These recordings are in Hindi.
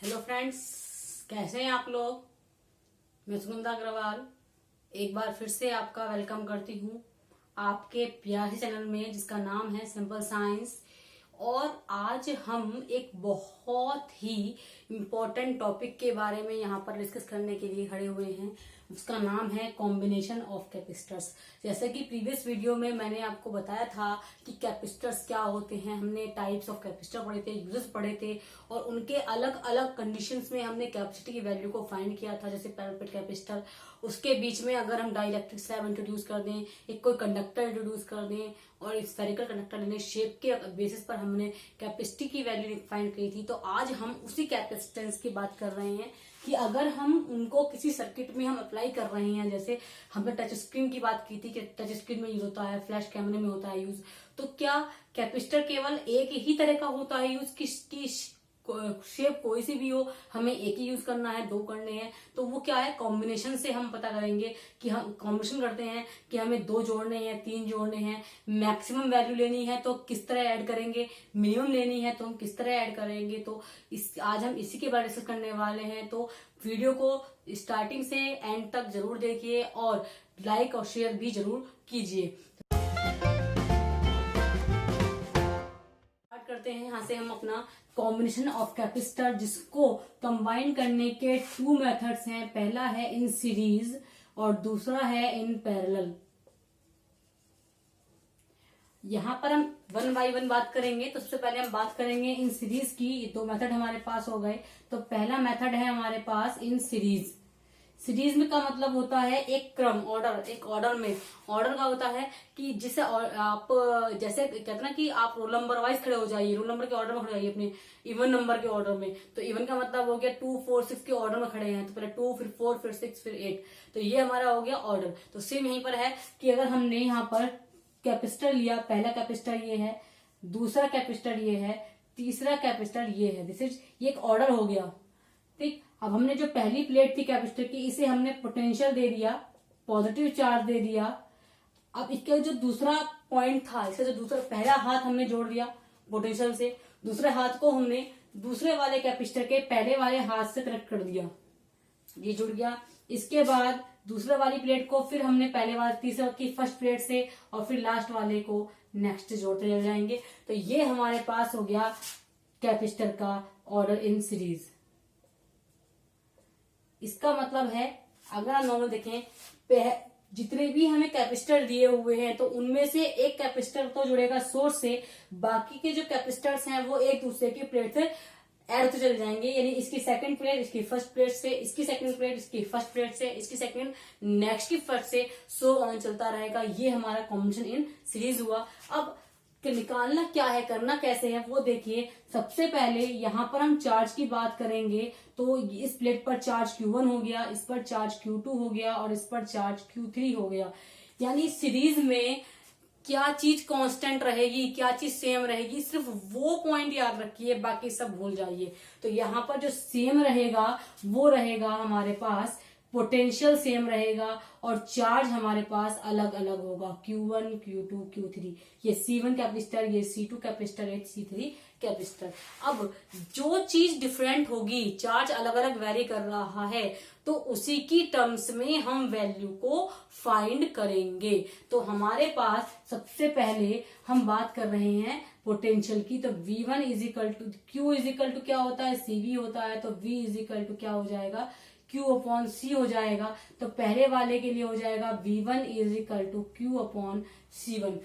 हेलो फ्रेंड्स, कैसे हैं आप लोग। मैं सुगंधा अग्रवाल एक बार फिर से आपका वेलकम करती हूँ आपके प्यारे चैनल में जिसका नाम है सिंपल साइंस। और आज हम एक बहुत ही इम्पोर्टेंट टॉपिक के बारे में यहाँ पर डिस्कस करने के लिए खड़े हुए हैं। उसका नाम है कॉम्बिनेशन ऑफ कैपेसिटर्स। जैसे कि प्रीवियस वीडियो में मैंने आपको बताया था कि कैपेसिटर्स क्या होते हैं, हमने टाइप्स ऑफ कैपेसिटर पढ़े थे, यूजेस पढ़े थे और उनके अलग अलग कंडीशंस में हमने कैपेसिटी की वैल्यू को फाइंड किया था। जैसे पैरापेट कैपेसिटर, उसके बीच में अगर हम डाइलेक्ट्रिक स्लैब इंट्रोड्यूस कर दें, एक कोई कंडक्टर इंट्रोड्यूस कर दें और एक स्फेरिकल कंडक्टर लेने, शेप के बेसिस पर हमने कैपेसिटी की वैल्यू फाइंड की थी। तो आज हम उसी कैपेसिटेंस की बात कर रहे हैं कि अगर हम उनको किसी सर्किट में हम अप्लाई कर रहे हैं। जैसे हमने टच स्क्रीन की बात की थी कि टच स्क्रीन में यूज होता है, फ्लैश कैमरे में होता है यूज। तो क्या कैपेसिटर केवल एक ही तरह का होता है यूज, किसकी शेप कोई सी भी हो, हमें एक ही यूज करना है, दो करने हैं? तो वो क्या है, कॉम्बिनेशन से हम पता करेंगे कि हम कॉम्बिनेशन करते हैं कि हमें दो जोड़ने हैं, तीन जोड़ने हैं, मैक्सिमम वैल्यू लेनी है तो किस तरह ऐड करेंगे, मिनिमम लेनी है तो हम किस तरह ऐड करेंगे। तो आज हम इसी के बारे में डिस्कस करने वाले हैं। तो वीडियो को स्टार्टिंग से एंड तक जरूर देखिए और लाइक और शेयर भी जरूर कीजिए। करते हैं यहाँ से हम अपना कॉम्बिनेशन ऑफ कैपेसिटर, जिसको कंबाइन करने के टू मेथड्स हैं। पहला है इन सीरीज और दूसरा है इन पैरेलल। यहाँ पर हम वन बाय वन बात करेंगे। तो सबसे पहले हम बात करेंगे इन सीरीज की। ये दो मेथड हमारे पास हो गए। तो पहला मेथड है हमारे पास इन सीरीज। सीरीज में का मतलब होता है एक क्रम, ऑर्डर। एक ऑर्डर में ऑर्डर का होता है कि जिसे आप जैसे कहते हैं ना कि आप रोल नंबर वाइज खड़े हो जाइए, रोल नंबर के ऑर्डर में खड़े हो जाइए अपने इवन नंबर के ऑर्डर में। तो इवन का मतलब हो गया 2 4 6 के ऑर्डर में खड़े हैं। तो पहले 2 फिर 4 फिर 6 फिर 8। तो ये हमारा हो गया ऑर्डर। तो सेम यहीं पर है कि अगर हमने यहाँ पर कैपेसिटर लिया, पहला कैपेसिटर ये है, दूसरा कैपेसिटर ये है, तीसरा कैपेसिटर ये है, दिस इज ये एक ऑर्डर हो गया। ठीक, अब हमने जो पहली प्लेट थी कैपेसिटर की, इसे हमने पोटेंशियल दे दिया, पॉजिटिव चार्ज दे दिया। अब इसका जो दूसरा पॉइंट था, इसका जो दूसरा पहला हाथ हमने जोड़ दिया पोटेंशियल से, दूसरे हाथ को हमने दूसरे वाले कैपेसिटर के पहले वाले हाथ से कनेक्ट कर दिया, ये जुड़ गया। इसके बाद दूसरे वाली प्लेट को फिर हमने पहले वाले तीसरे की फर्स्ट प्लेट से और फिर लास्ट वाले को नेक्स्ट जोड़ते चले जाएंगे। तो ये हमारे पास हो गया कैपेसिटर का ऑर्डर इन सीरीज। इसका मतलब है अगर आप नॉर्मल देखें, जितने भी हमें कैपेसिटर दिए हुए हैं तो उनमें से एक कैपेसिटर तो जुड़ेगा सोर्स से, बाकी के जो कैपेसिटर्स हैं वो एक दूसरे की प्लेट से ऐड होते चले जाएंगे। यानी इसकी सेकंड प्लेट इसकी फर्स्ट प्लेट से, इसकी सेकंड प्लेट इसकी फर्स्ट प्लेट से, इसकी सेकंड नेक्स्ट की फर्स्ट से, सो ऑन चलता रहेगा। ये हमारा कॉम्बिनेशन इन सीरीज हुआ। अब कि निकालना क्या है, करना कैसे है वो देखिए। सबसे पहले यहां पर हम चार्ज की बात करेंगे। तो इस प्लेट पर चार्ज Q1 हो गया, इस पर चार्ज Q2 हो गया और इस पर चार्ज Q3 हो गया। यानी सीरीज में क्या चीज कांस्टेंट रहेगी, क्या चीज सेम रहेगी, सिर्फ वो पॉइंट याद रखिए, बाकी सब भूल जाइए। तो यहाँ पर जो सेम रहेगा वो रहेगा हमारे पास पोटेंशियल सेम रहेगा और चार्ज हमारे पास अलग अलग होगा, Q1 Q2 Q3। ये C1 कैपेसिटर, ये C2 कैपेसिटर, ये C3 कैपेसिटर। अब जो चीज डिफरेंट होगी, चार्ज अलग अलग वेरी कर रहा है, तो उसी की टर्म्स में हम वैल्यू को फाइंड करेंगे। तो हमारे पास सबसे पहले हम बात कर रहे हैं पोटेंशियल की। तो V1 is equal to Q is equal to क्या होता है, CV होता है। तो V इज इक्वल टू क्या हो जाएगा, Q अपॉन C हो जाएगा। तो पहले वाले के लिए हो जाएगा V1 is equal to Q upon C1।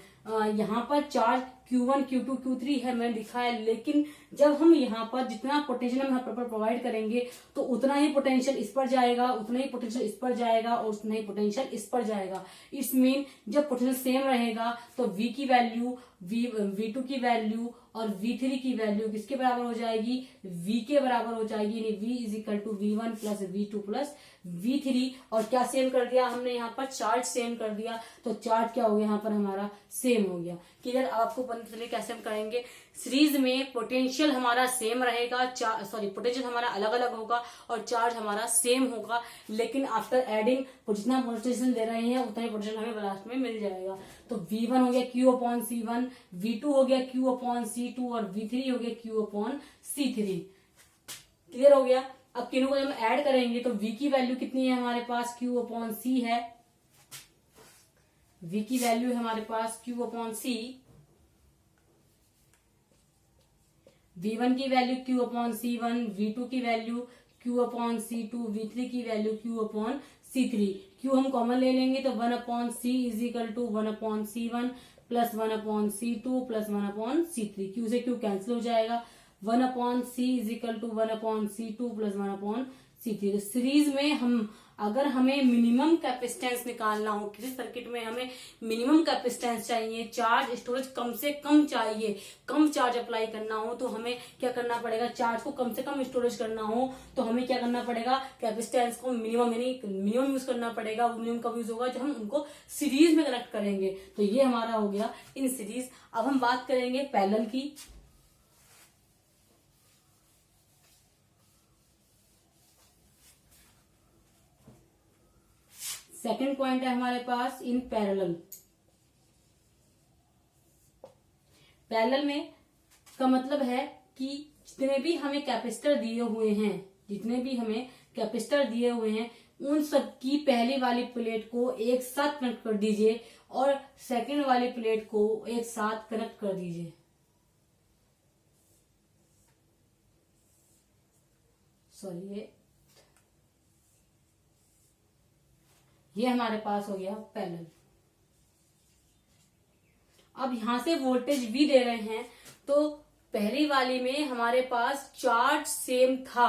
यहाँ पर चार्ज Q1 Q2 Q3 है, मैंने लिखा है, लेकिन जब हम यहाँ पर जितना पोटेंशियल हम यहाँ पर प्रोवाइड करेंगे तो उतना ही पोटेंशियल इस पर जाएगा, उतना ही पोटेंशियल इस पर जाएगा और उतना ही पोटेंशियल इस पर जाएगा। इस मीन जब पोटेंशियल सेम रहेगा तो V की वैल्यू, V2 की वैल्यू और V3 की वैल्यू किसके बराबर हो जाएगी, V के बराबर हो जाएगी। यानी V is equal to V1 plus V2 plus V3। और क्या सेम कर दिया हमने, यहाँ पर चार्ज सेम कर दिया। तो चार्ज क्या हो गया यहाँ पर हमारा, सेम हो गया। क्लियर, आपको पता चले कैसे हम करेंगे। सीरीज में पोटेंशियल हमारा सेम रहेगा, पोटेंशियल हमारा अलग अलग होगा और चार्ज हमारा सेम होगा, लेकिन आफ्टर एडिंग जितना पोटेंशियल दे रहे हैं उतना ही पोटेंशियल हमें लास्ट में मिल जाएगा। तो V1 हो गया Q अपॉन C1, V2 हो गया Q अपॉन C2 और V3 हो गया Q अपॉन C3। क्लियर हो गया। अब तीनों को जब हम ऐड करेंगे तो v की वैल्यू कितनी है हमारे पास, q अपॉन c है। v की वैल्यू है हमारे पास q अपॉन c, v1 की value q upon c1, v2 की value q upon c2, v3 की value q upon c3। q हम कॉमन ले लेंगे तो 1 upon c is equal to 1 upon c1 plus 1 upon c2 plus 1 upon c3। q से q कैंसिल हो जाएगा, 1 upon c is equal to 1 upon c2 plus 1 upon c3। तो सीरीज में हम अगर हमें मिनिमम कैपेसिटेंस निकालना हो, किसी सर्किट में हमें मिनिमम कैपेसिटेंस चाहिए, चार्ज स्टोरेज कम से कम चाहिए, कम चार्ज अप्लाई करना हो तो हमें क्या करना पड़ेगा, चार्ज को कम से कम स्टोरेज करना हो तो हमें क्या करना पड़ेगा, कैपेसिटेंस को मिनिमम यानी मिनिमम यूज करना पड़ेगा। वो मिनिमम कब यूज होगा, जब हम उनको सीरीज में कनेक्ट करेंगे। तो ये हमारा हो गया इन सीरीज। अब हम बात करेंगे पैरेलल की। सेकेंड पॉइंट है हमारे पास इन पैरेलल। पैरेलल में का मतलब है कि जितने भी हमें कैपेसिटर दिए हुए हैं, जितने भी हमें कैपेसिटर दिए हुए हैं उन सब की पहली वाली प्लेट को एक साथ कनेक्ट कर दीजिए और सेकेंड वाली प्लेट को एक साथ कनेक्ट कर दीजिए। सॉरी, ये हमारे पास हो गया पैरेलल। अब यहां से वोल्टेज V दे रहे हैं तो पहली वाली में हमारे पास चार्ज सेम था,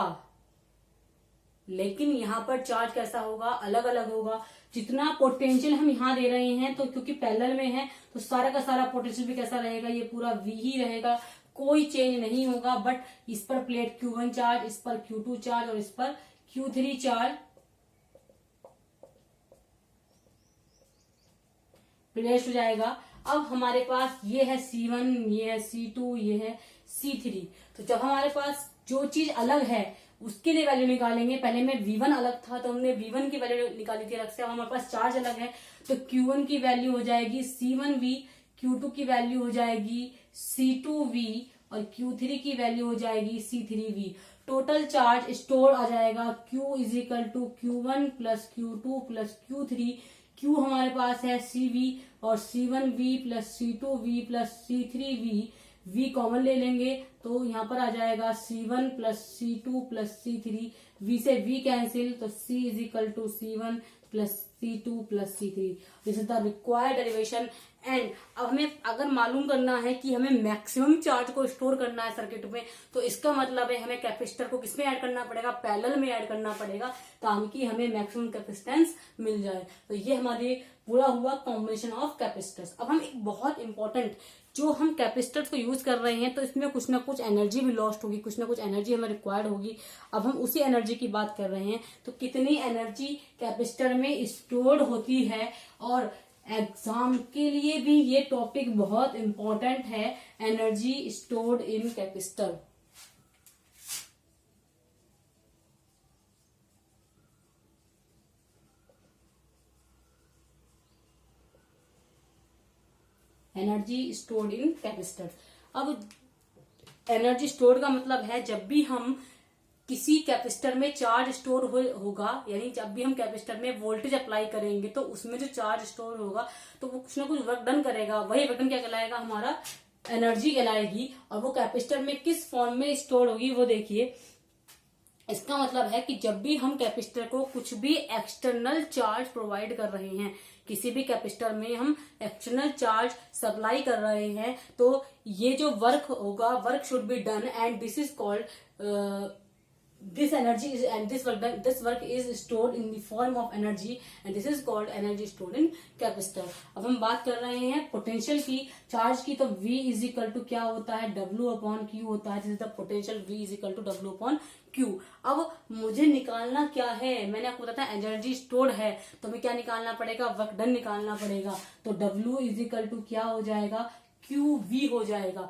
लेकिन यहां पर चार्ज कैसा होगा, अलग अलग होगा। जितना पोटेंशियल हम यहां दे रहे हैं तो क्योंकि पैरेलल में है तो सारा का सारा पोटेंशियल भी कैसा रहेगा, ये पूरा V ही रहेगा, कोई चेंज नहीं होगा। बट इस पर प्लेट Q1 चार्ज, इस पर Q2 चार्ज और इस पर Q3 चार्ज प्लेस हो जाएगा। अब हमारे पास ये है C1, ये है C2, ये है C3। तो जब हमारे पास जो चीज अलग है उसके लिए वैल्यू निकालेंगे। पहले में V1 अलग था तो हमने V1 की वैल्यू निकाली थी अलग से। अब हमारे पास चार्ज अलग है तो Q1 की वैल्यू हो जाएगी C1V, Q2 की वैल्यू हो जाएगी C2V और Q3 की वैल्यू हो जाएगी C3V। टोटल चार्ज स्टोर आ जाएगा Q is equal to Q1 plus Q2 plus Q3। Q हमारे पास है CV और C1V plus C2V plus C3V। V common ले लेंगे तो यहाँ पर आ जाएगा C1 plus C2 plus C3। V से V कैंसिल तो C is equal to C1 plus C2 plus C3। This is the required derivation. And अब हमें अगर मालूम करना है कि हमें मैक्सिमम चार्ज को स्टोर करना है सर्किट में, तो इसका मतलब है हमें कैपेसिटर को किसमें ऐड करना पड़ेगा, पैरेलल में ऐड करना पड़ेगा ताकि हमें मैक्सिमम कैपेसिटेंस मिल जाए। तो ये हमारे पूरा हुआ कॉम्बिनेशन ऑफ कैपेसिटर्स। अब हम एक बहुत इंपॉर्टेंट, जो हम कैपेसिटर्स को यूज कर रहे हैं तो इसमें कुछ ना कुछ एनर्जी भी लॉस्ट होगी, कुछ ना कुछ एनर्जी हमें रिक्वायर्ड होगी। अब हम उसी एनर्जी की बात कर रहे हैं। तो कितनी एनर्जी कैपेसिटर में स्टोर्ड होती है, और एग्जाम के लिए भी ये टॉपिक बहुत इंपॉर्टेंट है, energy stored in capacitor. Energy stored in capacitor. अब एनर्जी स्टोर्ड का मतलब है जब भी हम किसी कैपेसिटर में चार्ज स्टोर होगा, यानी जब भी हम कैपेसिटर में वोल्टेज अप्लाई करेंगे तो उसमें जो चार्ज स्टोर होगा तो वो कुछ ना कुछ वर्क डन करेगा। वही वर्क डन क्या कहलाएगा, हमारा एनर्जी कहलाएगी। और वो कैपेसिटर में किस फॉर्म में स्टोर होगी वो देखिए। इसका मतलब है कि जब भी हम कैपेसिटर को कुछ भी एक्सटर्नल चार्ज प्रोवाइड कर रहे हैं, किसी भी कैपेसिटर में हम एक्सटर्नल चार्ज सप्लाई कर रहे हैं, तो ये जो वर्क होगा, work should be done and this is called this energy is and this work is stored in the form of energy and this is called energy stored in capacitor। अब हम बात कर रहे हैं पोटेंशियल की, चार्ज की। तो V इज इक्वल टू क्या होता है, W अपॉन Q होता है। This is the potential, V is equal to W upon Q। अब मुझे निकालना क्या है, मैंने आपको बताया एनर्जी स्टोर्ड है तो हमें क्या निकालना पड़ेगा, वर्क डन निकालना पड़ेगा। तो W इज इक्वल टू क्या हो जाएगा, QV हो जाएगा।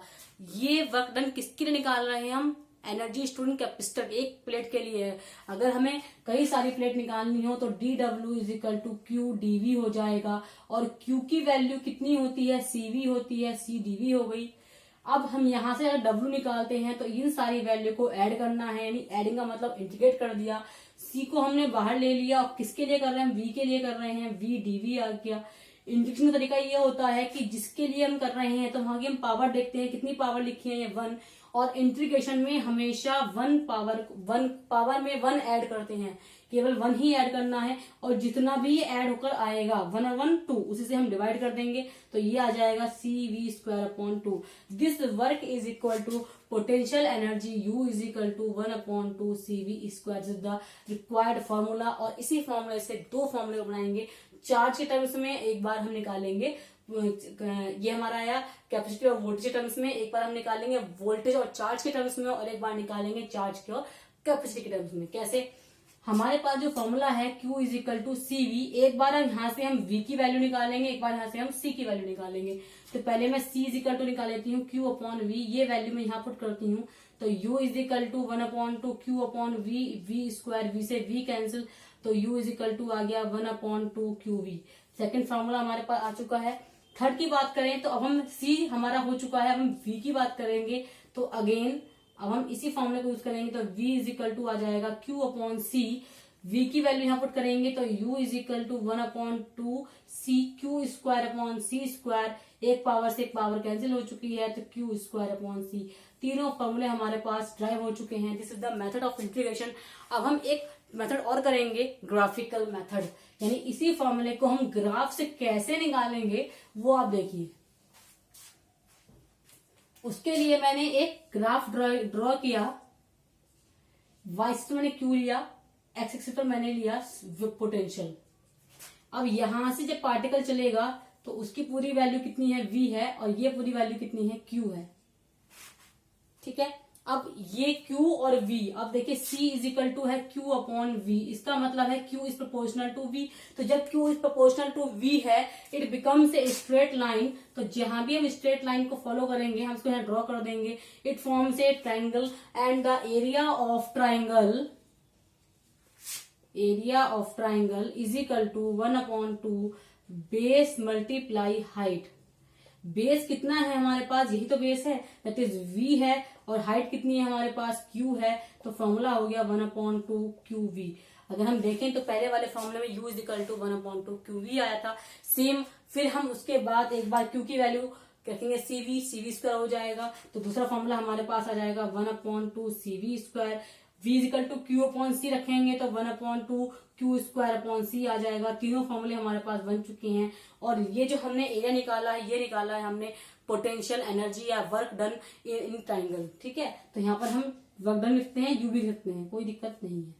ये वर्क डन किसके लिए निकाल रहे हैं हम, एनर्जी स्टोरिंग कैपेसिटर एक प्लेट के लिए है। अगर हमें कई सारी प्लेट निकालनी हो तो dW is equal to QdV हो जाएगा। और Q की वैल्यू कितनी होती है, CV होती है, CdV हो गई। अब हम यहाँ से अगर W निकालते हैं तो इन सारी वैल्यू को ऐड करना है, यानी एडिंग का मतलब इंटीग्रेट कर दिया। C को हमने बाहर ले लिया और किसके लिए कर रहे हैं, V के लिए कर रहे हैं, V dV आ गया। इंटीग्रेशन का तरीका ये होता है कि जिसके लिए हम कर रहे हैं तो वहां की हम पावर देखते हैं, कितनी पावर लिखी है, ये 1, और इंटीग्रेशन में हमेशा 1 पावर में 1 ऐड करते हैं, केवल 1 ही ऐड करना है, और जितना भी ऐड होकर आएगा 1 और 1 2 उसी से हम डिवाइड कर देंगे, तो ये आ जाएगा CV²/2। This work is equal to potential energy U is equal to 1/2 CV², is the required formula. और इसी फॉर्मूले से दो फॉर्मूले बनाएंगे। चार्ज के टर्म्स में एक बार हम निकालेंगे, ये हमारा आया कैपेसिटी और वोल्टेज के टर्म्स में, एक बार हम निकालेंगे वोल्टेज और चार्ज के टर्म्स में, और एक बार निकालेंगे चार्ज के और कैपेसिटी के टर्म्स में। कैसे, हमारे पास जो फॉर्मूला है Q is equal to CV, एक बार यहाँ से हम V की वैल्यू निकालेंगे, एक बार यहाँ से हम C की वैल्यू निकालेंगे। तो पहले मैं C इज इक्वल टू निकाल लेती हूँ Q/V, ये वैल्यू मैं यहाँ पुट करती हूँ, तो U is equal to 1/2 Q/V, V², V से V कैंसिल, तो U इज इक्वल टू आ गया 1/2 QV। सेकेंड फॉर्मूला हमारे पास आ चुका है। थर्ड की बात करें तो अब हम C हमारा हो चुका है, अब हम V की बात करेंगे तो अगेन अब हम इसी फॉर्मूले को यूज करेंगे, तो V इज इक्वल टू आ जाएगा Q/C। V की वैल्यू यहाँ पुट करेंगे तो U is equal to 1/2 CQ²/C², एक पावर से एक पावर कैंसिल हो चुकी है, तो Q²/C। तीनों फॉर्मूले हमारे पास ड्राइव हो चुके हैं। This is the method of integration. अब हम एक मेथड और करेंगे, ग्राफिकल मेथड, यानी इसी फॉर्मूले को हम ग्राफ से कैसे निकालेंगे वो आप देखिए। उसके लिए मैंने एक ग्राफ ड्रॉ किया। y एक्सिस पर मैंने Q लिया, x एक्सिस पर मैंने लिया पोटेंशियल। अब यहां से जब पार्टिकल चलेगा तो उसकी पूरी वैल्यू कितनी है, V है, और ये पूरी वैल्यू कितनी है, Q है। ठीक है, अब ये Q और V, अब देखिए C इज इक्वल टू है Q/V, इसका मतलब है Q is proportional to V। तो जब Q is proportional to V है, it becomes a straight line. तो जहां भी हम स्ट्रेट लाइन को फॉलो करेंगे, हम इसको यहाँ ड्रॉ कर देंगे। It forms a triangle and the area of triangle is equal to 1/2 base multiply height. Base कितना है हमारे पास, यही तो बेस है, दैट इज V है, और हाइट कितनी है हमारे पास, Q है। तो फॉर्मूला हो गया 1/2 QV। अगर हम देखें तो पहले वाले फॉर्मूले में U is equal to 1/2 QV आया था, सेम। फिर हम उसके बाद एक बार Q की वैल्यू रखेंगे CV² हो जाएगा, तो दूसरा फॉर्मूला हमारे पास आ जाएगा 1/2 CV²। V is equal to Q/C रखेंगे तो 1/2 Q²/C आ जाएगा। तीनों फॉर्मूले हमारे पास बन चुके हैं। और ये जो हमने एरिया निकाला है, ये निकाला है हमने पोटेंशियल एनर्जी या वर्क डन इन ट्राइंगल। ठीक है, तो यहाँ पर हम वर्क डन लिखते हैं, U भी लिखते हैं, कोई दिक्कत नहीं है।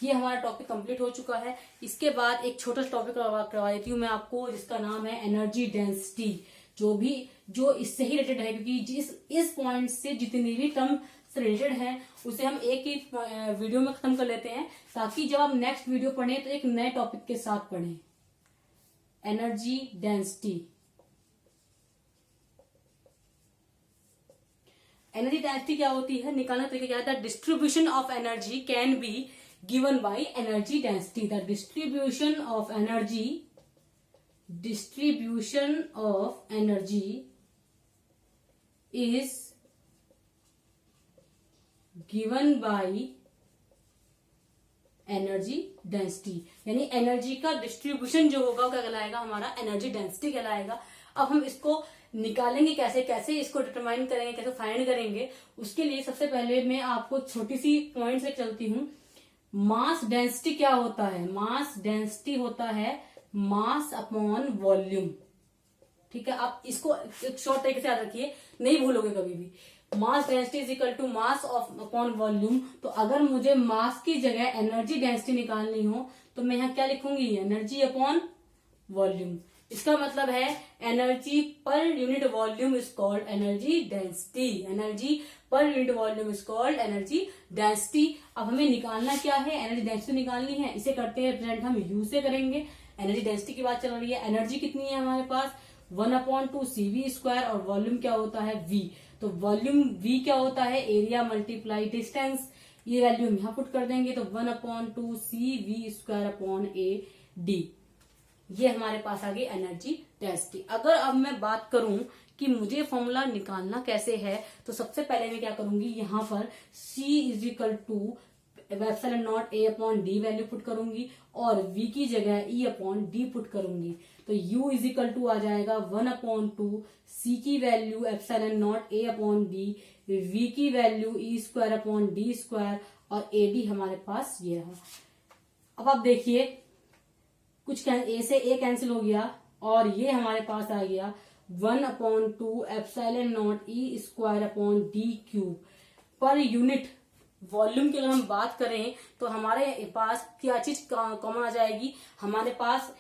ये हमारा टॉपिक कंप्लीट हो चुका है। इसके बाद एक छोटा टॉपिक करवा देती हूँ मैं आपको, जिसका नाम है एनर्जी डेंसिटी, जो इससे ही रिलेटेड है, क्योंकि इस पॉइंट से जितनी भी टर्म रिलेटेड है उसे हम एक ही वीडियो में खत्म कर लेते हैं, ताकि जब आप नेक्स्ट वीडियो पढ़ें तो एक नए टॉपिक के साथ पढ़ें। Energy density. एनर्जी डेंसिटी क्या होती है, निकालने का तरीका क्या है, the distribution of energy can be given by energy density. The distribution of energy is given by energy density, यानी एनर्जी का डिस्ट्रीब्यूशन जो होगा क्या कहलाएगा, हमारा एनर्जी डेंसिटी कहलाएगा। अब हम इसको निकालेंगे कैसे इसको डिटरमाइन करेंगे, कैसे फाइंड करेंगे, उसके लिए सबसे पहले मैं आपको छोटी सी पॉइंट से चलती हूँ। मास डेंसिटी क्या होता है, मास डेंसिटी होता है मास अपॉन वॉल्यूम। ठीक है, आप इसको एक शॉर्ट तरीके से याद रखिए, नहीं भूलोगे कभी भी। Mass density is equal to mass of upon volume. तो अगर मुझे मास की जगह एनर्जी डेंसिटी निकालनी हो तो मैं यहाँ क्या लिखूंगी, एनर्जी अपॉन वॉल्यूम। इसका मतलब है energy per unit volume is called energy density. Energy per unit volume is called energy density. अब हमें निकालना क्या है, एनर्जी डेंसिटी निकालनी है। इसे करते हैं रिप्रेजेंट हम U से करेंगे। एनर्जी डेंसिटी की बात चल रही है, एनर्जी कितनी है हमारे पास, 1/2 CV², और वॉल्यूम क्या होता है, V। तो वॉल्यूम V क्या होता है, एरिया मल्टीप्लाई डिस्टेंस। ये वैल्यू हम यहाँ पुट कर देंगे, तो 1/2 CV²/AD। ये हमारे पास आ गई एनर्जी डेंसिटी। अगर अब मैं बात करूं कि मुझे फॉर्मूला निकालना कैसे है, तो सबसे पहले मैं क्या करूंगी, यहाँ पर C is equal to epsilon not A upon D value put करूंगी और V की जगह E अपॉन डी पुट करूंगी। तो U इज इक्वल टू आ जाएगा 1/2 C की value epsilon not A upon D, V की value E square upon D square और AD हमारे पास ये रहा। अब आप देखिए कुछ A से A कैंसिल हो गया और ये हमारे पास आ गया 1/2 epsilon nought E square upon D cube. Per unit volume की अगर हम बात करें तो हमारे पास क्या चीज कॉमन आ जाएगी, हमारे पास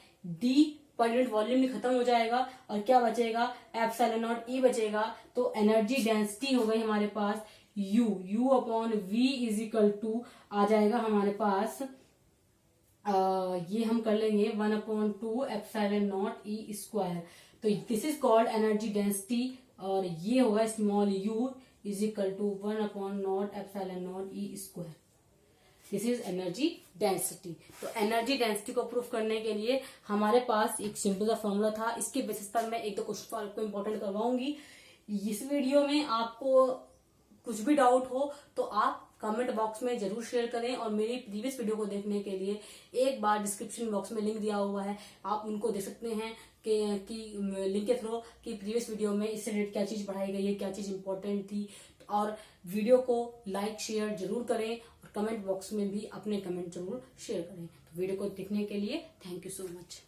D पर यूनिट वॉल्यूम भी खत्म हो जाएगा और क्या बचेगा, एप्सिलॉन नॉट E बचेगा। तो एनर्जी डेंसिटी हो गई हमारे पास U upon V is equal to आ जाएगा हमारे पास ये हम कर लेंगे 1/2 एप्सिलॉन नॉट E स्क्वायर। तो this is called energy density और ये होगा small u is equal to 1/0 epsilon nought E square. This is energy density. तो एनर्जी डेंसिटी को प्रूफ करने के लिए हमारे पास एक सिंपल सा फॉर्मूला था, इसके बेसिस पर मैं एक दो क्वेश्चन आपको इंपॉर्टेंट करवाऊंगी। इस वीडियो में आपको कुछ भी डाउट हो तो आप कमेंट बॉक्स में जरूर शेयर करें और मेरी प्रीवियस वीडियो को देखने के लिए एक बार डिस्क्रिप्शन बॉक्स में लिंक दिया हुआ है, आप उनको देख सकते हैं कि लिंक के थ्रू कि प्रीवियस वीडियो में इससे रिलेटेड क्या चीज पढ़ाई गई है, क्या चीज इंपॉर्टेंट थी। और वीडियो को लाइक शेयर जरूर करें और कमेंट बॉक्स में भी अपने कमेंट जरूर शेयर करें। तो वीडियो को देखने के लिए थैंक यू सो मच।